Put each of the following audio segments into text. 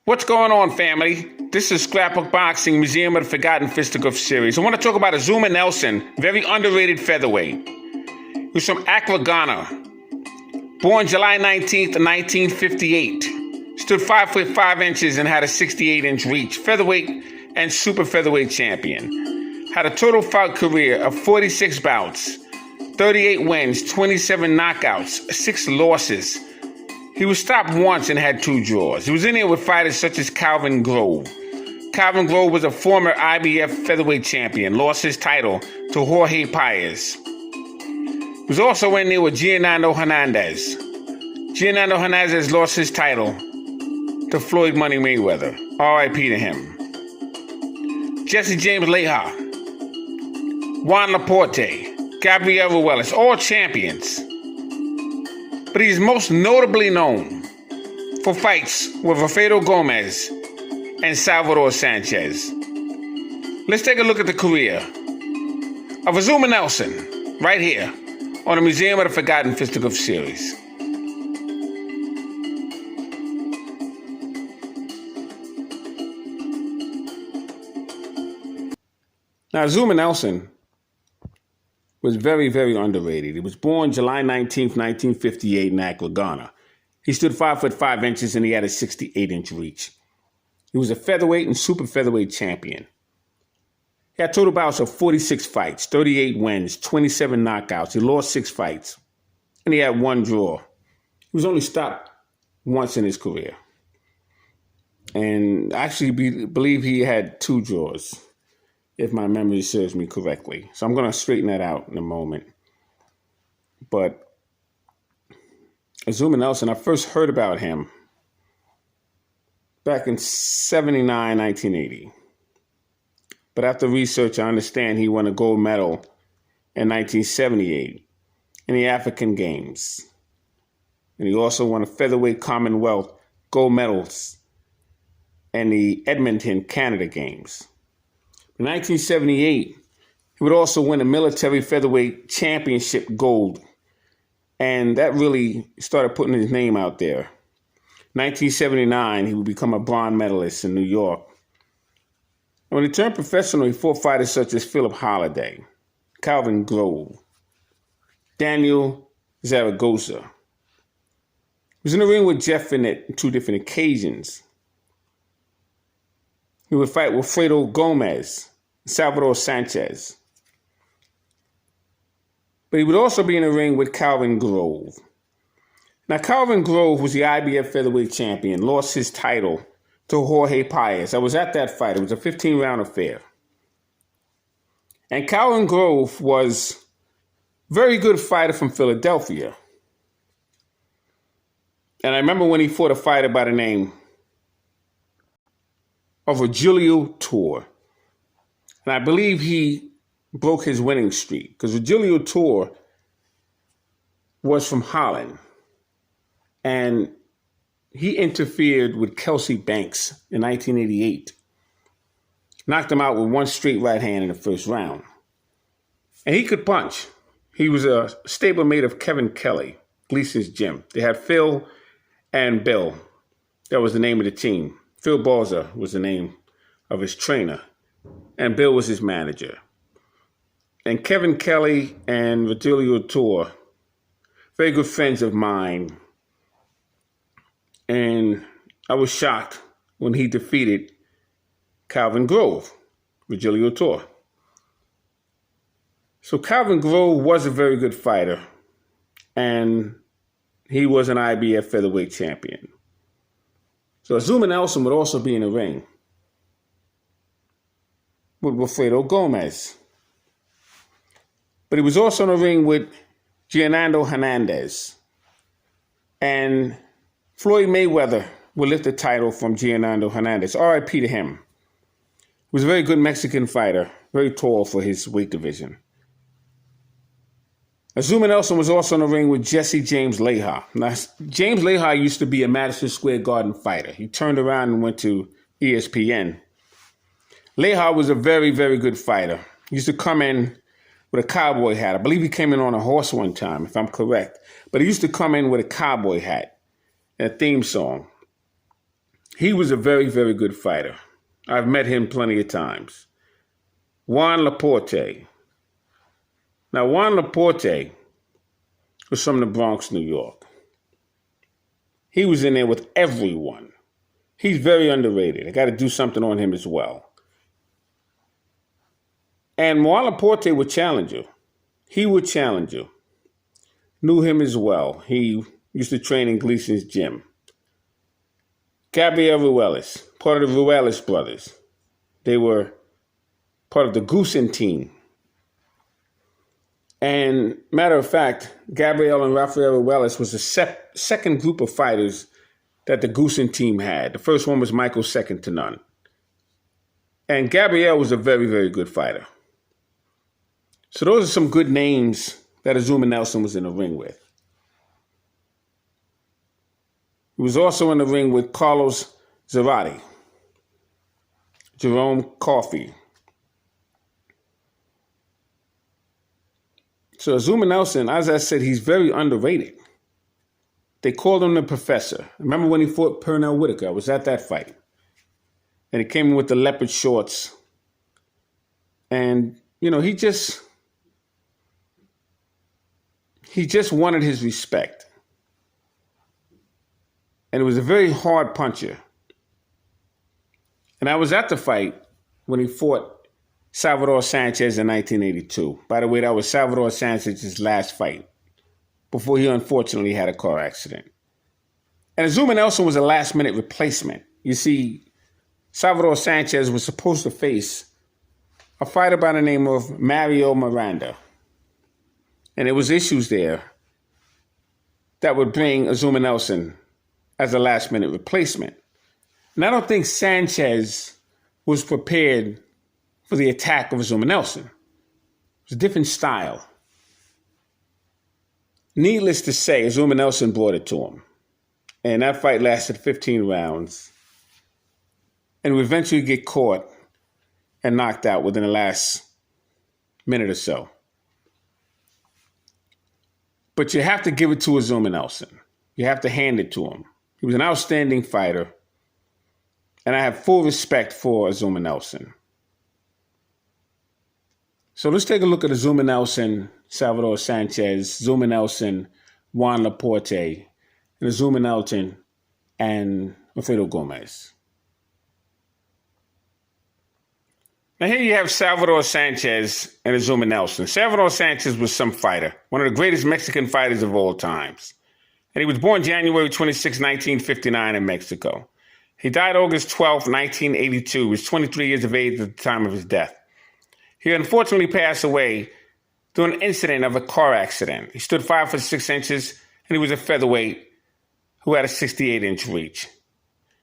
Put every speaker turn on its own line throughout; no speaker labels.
What's going on, family? This is Scrapbook Boxing Museum of the Forgotten Fisticuffs series. I want to talk about Azuma Nelson, very underrated featherweight. He was from Accra, Ghana. Born July 19th, 1958. Stood 5 foot 5 inches and had a 68-inch reach. Featherweight and super featherweight champion. Had a total fight career of 46 bouts, 38 wins, 27 knockouts, 6 losses. He was stopped once and had 2 draws. He was in there with fighters such as Calvin Grove. Calvin Grove was a former IBF featherweight champion, lost his title to Jorge Paez. He was also in there with Gianando Hernandez. Gianando Hernandez lost his title to Floyd Money Mayweather. R.I.P. to him. Jesse James Leija, Juan Laporte, Gabriel Ruelas, all champions. But he's most notably known for fights with Rafael Gomez and Salvador Sanchez. Let's take a look at the career of Azuma Nelson right here on the Museum of the Forgotten Fisticuffs series. Now, Azuma Nelson was very, very underrated. He was born July 19th, 1958 in Accra, Ghana. He stood 5 foot 5 inches and he had a 68-inch reach. He was a featherweight and super featherweight champion. He had total bouts of 46 fights, 38 wins, 27 knockouts. He lost 6 fights, and he had 1 draw. He was only stopped once in his career. And I actually believe he had 2 draws, if my memory serves me correctly. So I'm going to straighten that out in a moment. But Azuma Nelson, I first heard about him back in 79, 1980. But after research, I understand he won a gold medal in 1978 in the African Games. And he also won a featherweight Commonwealth gold medals in the Edmonton, Canada Games. In 1978, he would also win a military featherweight championship gold. And that really started putting his name out there. 1979, he would become a bronze medalist in New York. And when he turned professional, he fought fighters such as Philip Holliday, Calvin Grove, Daniel Zaragoza. He was in the ring with Jeff Finette on 2 different occasions. He would fight with Fredo Gomez, Salvador Sanchez. But he would also be in the ring with Calvin Grove. Now, Calvin Grove was the IBF featherweight champion, lost his title to Jorge Paez. I was at that fight. It was a 15-round affair. And Calvin Grove was a very good fighter from Philadelphia. And I remember when he fought a fighter by the name of Virgilio Tour. And I believe he broke his winning streak because Virgilio Tour was from Holland. And he interfered with Kelsey Banks in 1988. Knocked him out with 1 straight right hand in the first round. And he could punch. He was a stablemate of Kevin Kelly, Gleason's gym. They had Phil and Bill. That was the name of the team. Phil Balzer was the name of his trainer, and Bill was his manager. And Kevin Kelly and Virgilio Tour, very good friends of mine. And I was shocked when he defeated Calvin Grove, Virgilio Tour. So Calvin Grove was a very good fighter, and he was an IBF featherweight champion. So Azuma Nelson would also be in the ring with Wilfredo Gomez. But he was also in the ring with Gianando Hernandez. And Floyd Mayweather would lift the title from Gianando Hernandez. R.I.P. to him. He was a very good Mexican fighter, very tall for his weight division. Azuma Nelson was also in the ring with Jesse James Leija. Now, James Leija used to be a Madison Square Garden fighter. He turned around and went to ESPN. Leija was a very, very good fighter. He used to come in with a cowboy hat. I believe he came in on a horse one time, if I'm correct. But he used to come in with a cowboy hat and a theme song. He was a very, very good fighter. I've met him plenty of times. Juan Laporte. Now, Juan Laporte was from the Bronx, New York. He was in there with everyone. He's very underrated. I got to do something on him as well. And Juan Laporte would challenge you. He would challenge you. Knew him as well. He used to train in Gleason's gym. Gabriel Ruelas, part of the Ruelas brothers. They were part of the Goosen team. And matter of fact, Gabriel and Rafael Ruelas was the second group of fighters that the Goosen team had. The first one was Michael, second to none. And Gabriel was a very, very good fighter. So those are some good names that Azuma Nelson was in the ring with. He was also in the ring with Carlos Zarate, Jerome Coffey. So Azuma Nelson, as I said, he's very underrated. They called him the Professor. Remember when he fought Pernell Whitaker? I was at that fight. And he came in with the leopard shorts. And, you know, he just wanted his respect. And it was a very hard puncher. And I was at the fight when he fought Salvador Sanchez in 1982. By the way, that was Salvador Sanchez's last fight before he unfortunately had a car accident. And Azuma Nelson was a last-minute replacement. You see, Salvador Sanchez was supposed to face a fighter by the name of Mario Miranda. And there was issues there that would bring Azuma Nelson as a last-minute replacement. And I don't think Sanchez was prepared for the attack of Azuma Nelson. It was a different style. Needless to say, Azuma Nelson brought it to him. And that fight lasted 15 rounds. And would eventually get caught and knocked out within the last minute or so. But you have to give it to Azuma Nelson. You have to hand it to him. He was an outstanding fighter. And I have full respect for Azuma Nelson. So let's take a look at Azuma Nelson, Salvador Sanchez, Azuma Nelson, Juan Laporte, and Azuma Nelson and Alfredo Gomez. Now here you have Salvador Sanchez and Azuma Nelson. Salvador Sanchez was some fighter, one of the greatest Mexican fighters of all times. And he was born January 26, 1959 in Mexico. He died August 12, 1982. He was 23 years of age at the time of his death. He unfortunately passed away during an incident of a car accident. He stood 5'6" and he was a featherweight who had a 68-inch reach.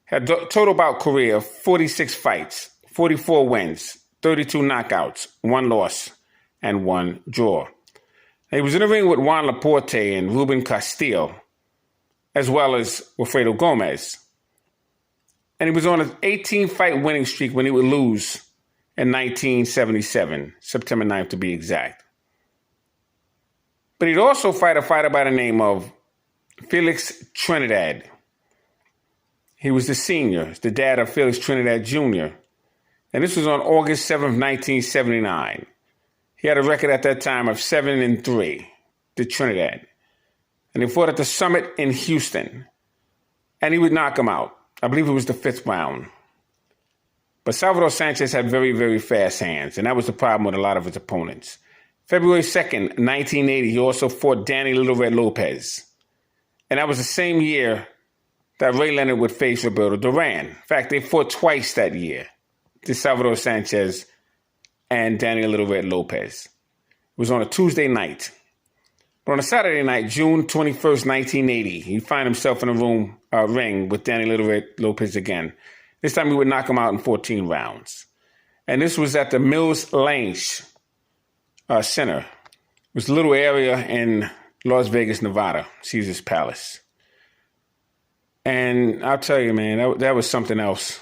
Had a total bout career of 46 fights, 44 wins, 32 knockouts, 1 loss, and 1 draw. He was in the ring with Juan Laporte and Ruben Castillo, as well as Alfredo Gomez. And he was on an 18-fight winning streak when he would lose in 1977, September 9th to be exact. But he'd also fight a fighter by the name of Felix Trinidad. He was the senior, the dad of Felix Trinidad Jr. And this was on August 7th, 1979. He had a record at that time of 7-3, the Trinidad. And he fought at the Summit in Houston. And he would knock him out. I believe it was the 5th round. But Salvador Sanchez had very, very fast hands, and that was the problem with a lot of his opponents. February 2nd, 1980, he also fought Danny Little Red Lopez. And that was the same year that Ray Leonard would face Roberto Duran. In fact, they fought twice that year, Salvador Sanchez and Danny Little Red Lopez. It was on a Tuesday night. But on a Saturday night, June 21st, 1980, he'd find himself in a ring with Danny Little Red Lopez again. This time he would knock him out in 14 rounds. And this was at the Mills Lane Center. It was a little area in Las Vegas, Nevada, Caesar's Palace. And I'll tell you, man, that was something else.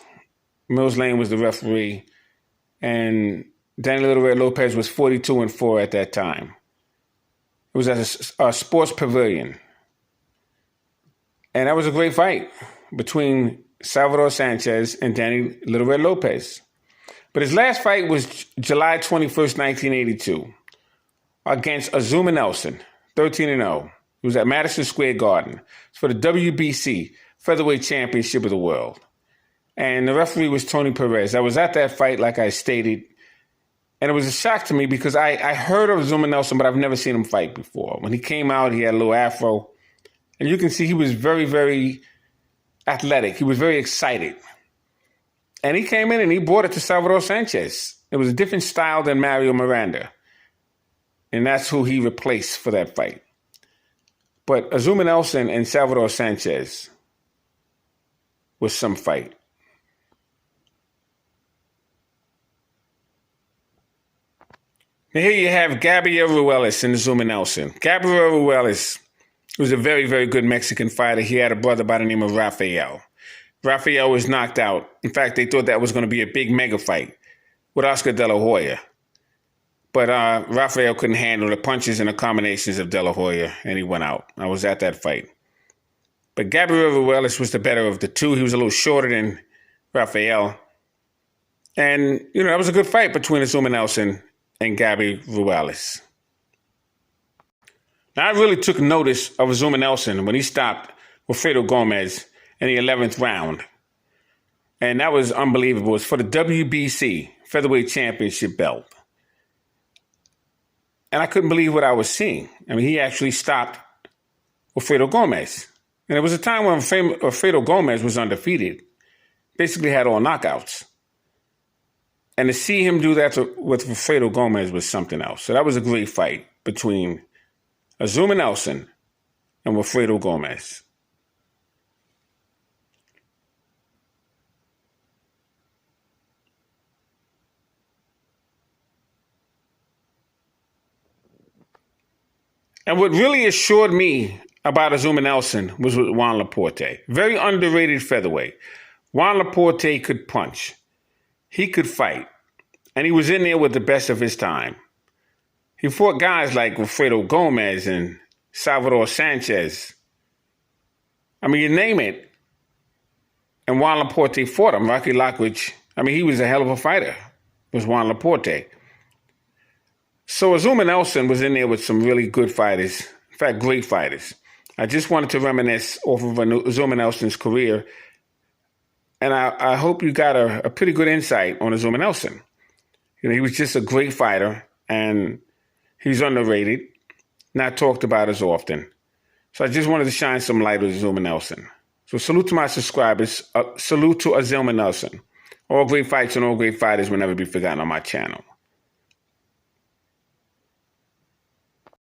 Mills Lane was the referee. And Danny Little Red Lopez was 42-4 at that time. It was at a sports pavilion. And that was a great fight between Salvador Sanchez, and Danny Little Red Lopez. But his last fight was July 21st, 1982, against Azuma Nelson, 13-0. It was at Madison Square Garden. It's for the WBC Featherweight Championship of the World. And the referee was Tony Perez. I was at that fight, like I stated, and it was a shock to me because I heard of Azuma Nelson, but I've never seen him fight before. When he came out, he had a little afro, and you can see he was very, very athletic. He was very excited. And he came in and he brought it to Salvador Sanchez. It was a different style than Mario Miranda. And that's who he replaced for that fight. But Azuma Nelson and Salvador Sanchez was some fight. Now here you have Gabriel Ruelas and Azuma Nelson. Gabriel Ruelas was a very, very good Mexican fighter. He had a brother by the name of Rafael. Rafael was knocked out. In fact, they thought that was going to be a big mega fight with Oscar De La Hoya. But Rafael couldn't handle the punches and the combinations of De La Hoya, and he went out. I was at that fight. But Gabriel Ruelas was the better of the two. He was a little shorter than Rafael. And, that was a good fight between Azuma Nelson and Gabriel Ruelas. Now, I really took notice of Azuma Nelson when he stopped Wilfredo Gomez in the 11th round. And that was unbelievable. It's for the WBC Featherweight Championship belt. And I couldn't believe what I was seeing. I mean, he actually stopped Wilfredo Gomez. And there was a time when Wilfredo Gomez was undefeated. Basically had all knockouts. And to see him do that with Wilfredo Gomez was something else. So that was a great fight between Azuma Nelson and Wilfredo Gomez. And what really assured me about Azuma Nelson was with Juan Laporte. Very underrated featherweight. Juan Laporte could punch. He could fight. And he was in there with the best of his time. He fought guys like Wilfredo Gomez and Salvador Sanchez. I mean, you name it. And Juan Laporte fought him. Rocky Lockridge. I mean, he was a hell of a fighter. Was Juan Laporte. So Azuma Nelson was in there with some really good fighters. In fact, great fighters. I just wanted to reminisce off of Azuma Nelson's career. And I hope you got a pretty good insight on Azuma Nelson. He was just a great fighter, and he's underrated, not talked about as often. So I just wanted to shine some light on Azuma Nelson. So salute to my subscribers. Salute to Azuma Nelson. All great fights and all great fighters will never be forgotten on my channel.